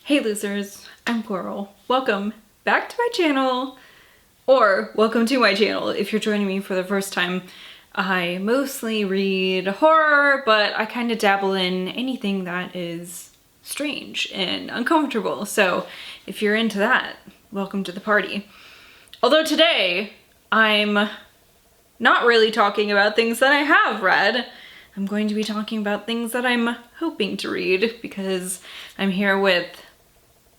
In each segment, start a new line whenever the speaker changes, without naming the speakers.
Hey losers, I'm Coral. Welcome back to my channel, or welcome to my channel if you're joining me for the first time. I mostly read horror, but I kind of dabble in anything that is strange and uncomfortable. So if you're into that, welcome to the party. Although today, I'm not really talking about things that I have read. I'm going to be talking about things that I'm hoping to read because I'm here with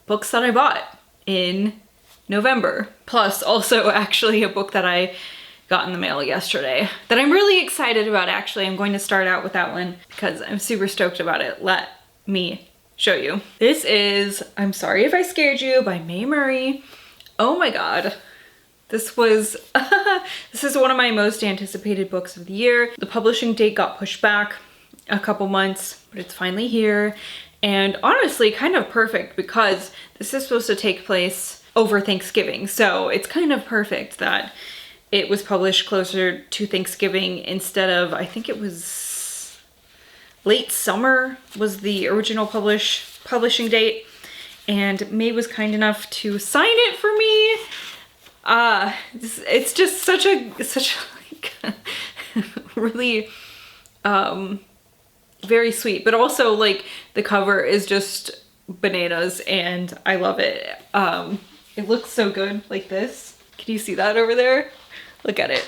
books that I bought in November. Plus also actually a book that I got in the mail yesterday that I'm really excited about. Actually, I'm going to start out with that one because I'm super stoked about it. Let me show you. This is I'm Sorry If I Scared You by Mae Murray. Oh my god. This was, this is one of my most anticipated books of the year. The publishing date got pushed back a couple months, but it's finally here. And honestly, kind of perfect because this is supposed to take place over Thanksgiving. So it's kind of perfect that it was published closer to Thanksgiving instead of, I think it was late summer was the original publishing date. And Mae was kind enough to sign it for me. It's just such a like, really, very sweet, but also like the cover is just bananas and I love it. It looks so good like this. Can you see that over there? Look at it.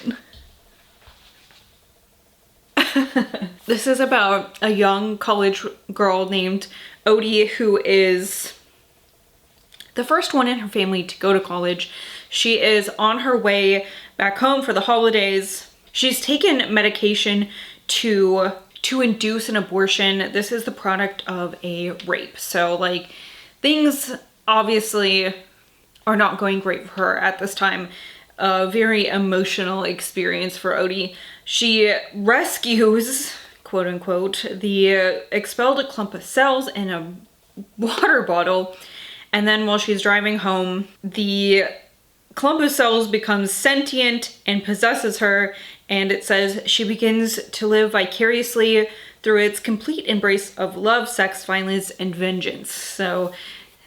This is about a young college girl named Odie who is the first one in her family to go to college. She is on her way back home for the holidays. She's taken medication to induce an abortion. This is the product of a rape. So like things obviously are not going great for her at this time. A very emotional experience for Odie. She rescues, quote unquote, the expelled clump of cells in a water bottle. And then while she's driving home, the clump of cells becomes sentient and possesses her, and it says she begins to live vicariously through its complete embrace of love, sex, violence, and vengeance. So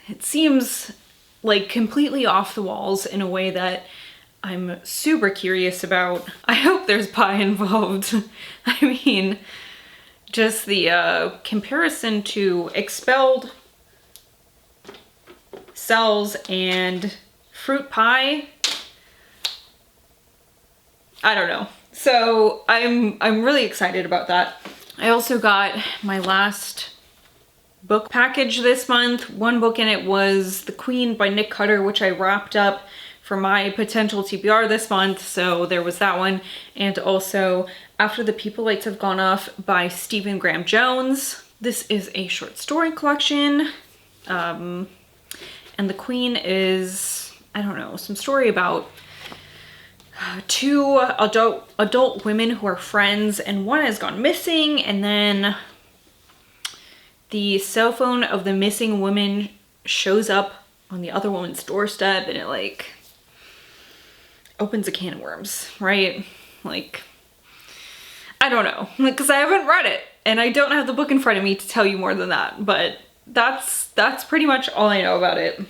it seems like completely off the walls in a way that I'm super curious about. I hope there's pie involved. I mean, just the comparison to expelled cells and fruit pie. I don't know. So I'm really excited about that. I also got my last book package this month. One book in it was The Queen by Nick Cutter, which I wrapped up for my potential TBR this month. So there was that one. And also After the People Lights Have Gone Off by Stephen Graham Jones. This is a short story collection. And The Queen is, I don't know, some story about two adult women who are friends, and one has gone missing, and then the cell phone of the missing woman shows up on the other woman's doorstep, and it like opens a can of worms, right? Like, I don't know, because I haven't read it and I don't have the book in front of me to tell you more than that, but that's pretty much all I know about it.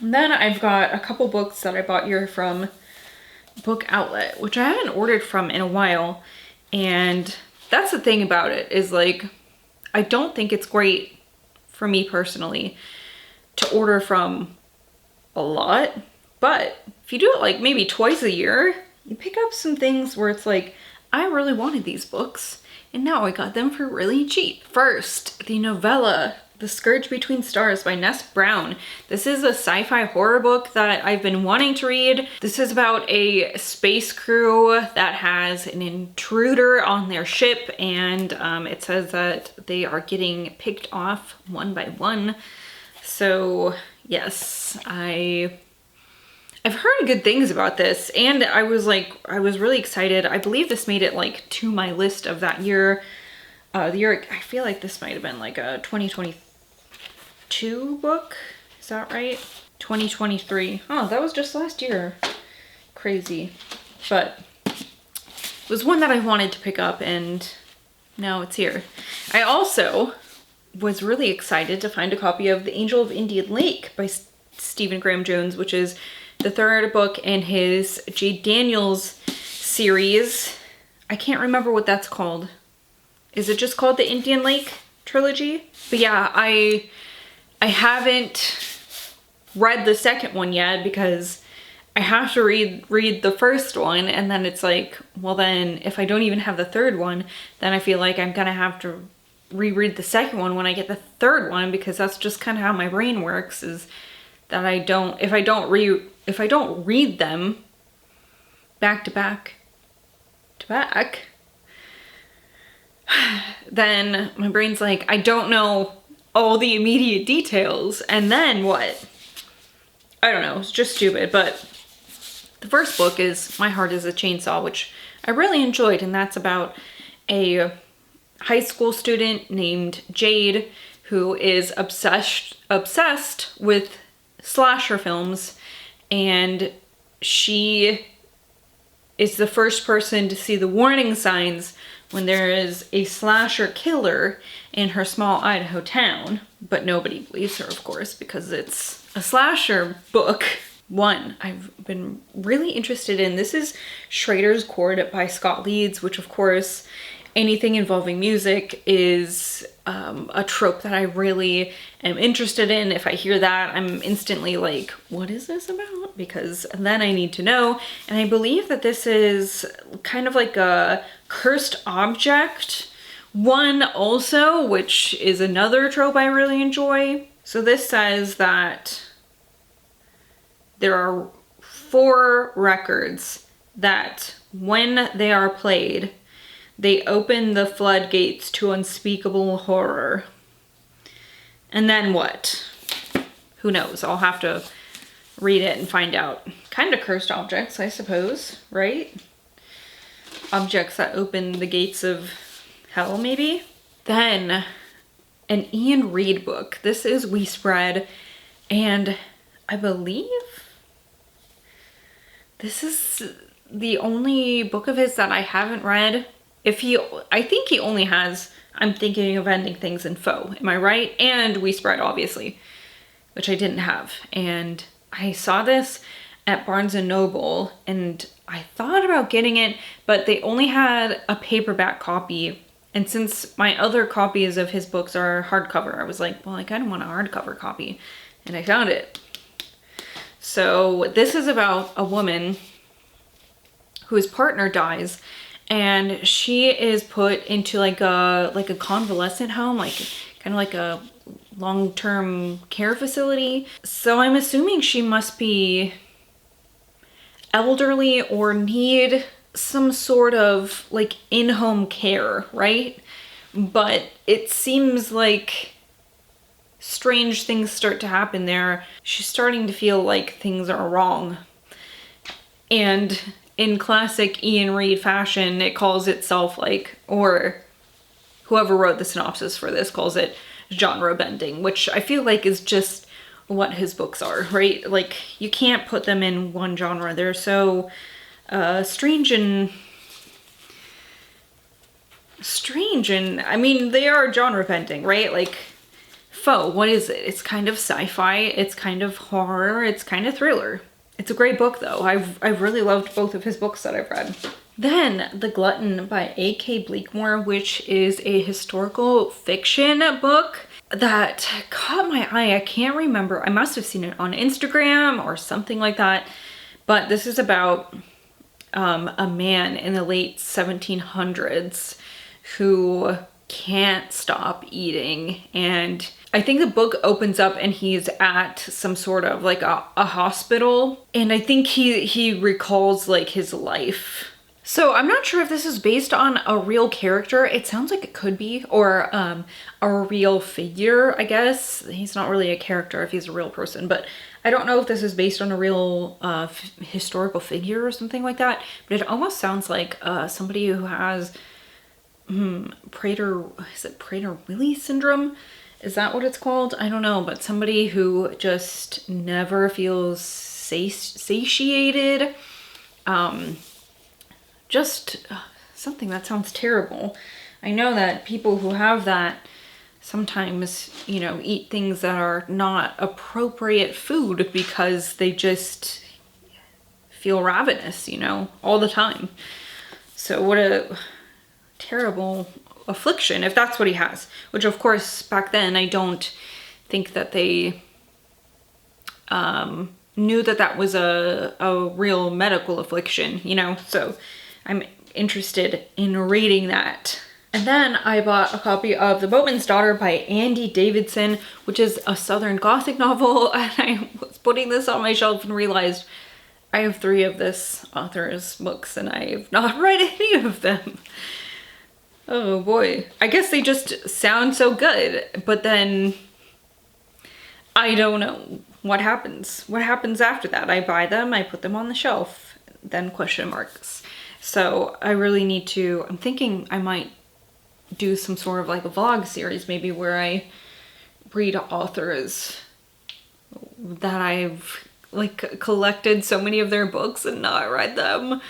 And then I've got a couple books that I bought here from Book Outlet, which I haven't ordered from in a while. And that's the thing about it, is like, I don't think it's great for me personally to order from a lot, but if you do it like maybe twice a year, you pick up some things where it's like, I really wanted these books and now I got them for really cheap. First, the novella The Scourge Between Stars by Ness Brown. This is a sci-fi horror book that I've been wanting to read. This is about a space crew that has an intruder on their ship, and it says that they are getting picked off one by one. So yes, I've heard good things about this, and I was really excited. I believe this made it like to my list of that year. The year, I feel like this might have been like a 2022 book. Is that right? 2023. Oh, that was just last year. Crazy. But it was one that I wanted to pick up and now it's here. I also was really excited to find a copy of The Angel of Indian Lake by Stephen Graham Jones, which is the third book in his J. Daniels series. I can't remember what that's called. Is it just called the Indian Lake trilogy? But yeah, I haven't read the second one yet because I have to read the first one, and then it's like, well then if I don't even have the third one, then I feel like I'm gonna have to reread the second one when I get the third one, because that's just kind of how my brain works, is that if I don't read them back to back, then my brain's like, I don't know all the immediate details, and then what? I don't know, it's just stupid. But the first book is My Heart is a Chainsaw, which I really enjoyed, and that's about a high school student named Jade who is obsessed with slasher films, and she is the first person to see the warning signs when there is a slasher killer in her small Idaho town. But nobody believes her, of course, because it's a slasher book. One I've been really interested in. This is Schrader's Chord by Scott Leeds, which of course anything involving music is a trope that I really am interested in. If I hear that, I'm instantly like, what is this about? Because then I need to know. And I believe that this is kind of like a cursed object one also, which is another trope I really enjoy. So this says that there are 4 records that when they are played, they open the floodgates to unspeakable horror. And then what? Who knows? I'll have to read it and find out. Kind of cursed objects, I suppose, right? Objects that open the gates of hell, maybe? Then, an Ian Reid book. This is We Spread, and I believe this is the only book of his that I haven't read. I think he only has I'm Thinking of Ending Things in Foe, am I right? And We Spread, obviously, which I didn't have. And I saw this at Barnes & Noble, and I thought about getting it, but they only had a paperback copy. And since my other copies of his books are hardcover, I was like, well, I kind of want a hardcover copy. And I found it. So this is about a woman whose partner dies, and she is put into like a convalescent home, like kind of like a long-term care facility. So I'm assuming she must be elderly or need some sort of like in-home care, right? But it seems like strange things start to happen there. She's starting to feel like things are wrong. And in classic Ian Reid fashion, it calls itself like, or whoever wrote the synopsis for this calls it genre bending, which I feel like is just what his books are, right? Like, you can't put them in one genre. They're so strange and I mean, they are genre bending, right? Like Foe, what is it? It's kind of sci-fi, it's kind of horror, it's kind of thriller. It's a great book though. I've really loved both of his books that I've read. Then The Glutton by A.K. Bleakmore, which is a historical fiction book that caught my eye. I can't remember. I must have seen it on Instagram or something like that. But this is about a man in the late 1700s who can't stop eating, and I think the book opens up and he's at some sort of like a hospital, and I think he recalls like his life. So I'm not sure if this is based on a real character. It sounds like it could be, or a real figure, I guess. He's not really a character if he's a real person, but I don't know if this is based on a real historical figure or something like that. But it almost sounds like somebody who has Prader-Willi syndrome? Is that what it's called? I don't know, but somebody who just never feels satiated. Just something that sounds terrible. I know that people who have that sometimes, you know, eat things that are not appropriate food because they just feel ravenous, you know, all the time. So what a terrible affliction if that's what he has, which of course back then I don't think that they knew that that was a real medical affliction, you know, so I'm interested in reading that. And then I bought a copy of The Boatman's Daughter by Andy Davidson, which is a Southern Gothic novel, and I was putting this on my shelf and realized I have 3 of this author's books and I have not read any of them. Oh boy. I guess they just sound so good, but then I don't know what happens. What happens after that? I buy them, I put them on the shelf, then question marks. So I really need to, I'm thinking I might do some sort of like a vlog series maybe where I read authors that I've like collected so many of their books and not read them.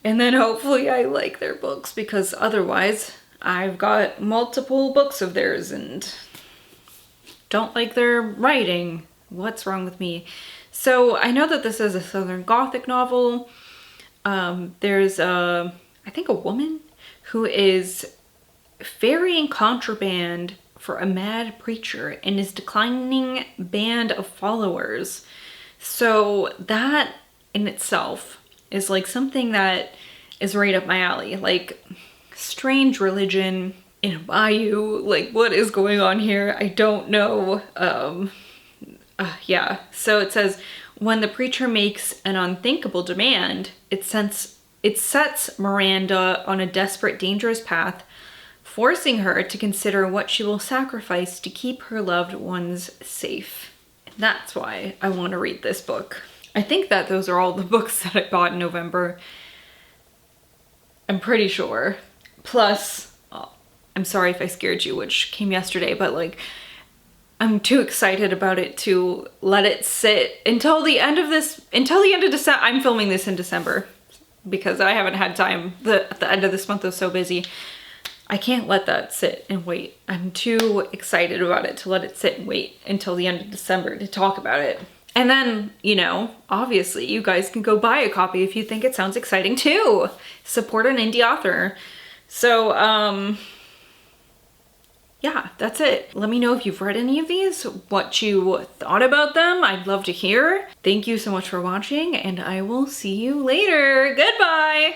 And then hopefully I like their books, because otherwise I've got multiple books of theirs and don't like their writing. What's wrong with me? So I know that this is a Southern Gothic novel. There's I think a woman who is ferrying contraband for a mad preacher and his declining band of followers. So that in itself is like something that is right up my alley. Like strange religion in a bayou, like what is going on here? I don't know. Yeah, so it says, when the preacher makes an unthinkable demand, it sets Miranda on a desperate, dangerous path, forcing her to consider what she will sacrifice to keep her loved ones safe. And that's why I want to read this book. I think that those are all the books that I bought in November. I'm pretty sure. Plus, I'm sorry if I scared you, which came yesterday, but like, I'm too excited about it to let it sit until the end of December. I'm filming this in December because I haven't had time. The end of this month is so busy. I can't let that sit and wait. I'm too excited about it to let it sit and wait until the end of December to talk about it. And then, you know, obviously you guys can go buy a copy if you think it sounds exciting too. Support an indie author. So, yeah, that's it. Let me know if you've read any of these, what you thought about them. I'd love to hear. Thank you so much for watching, and I will see you later. Goodbye!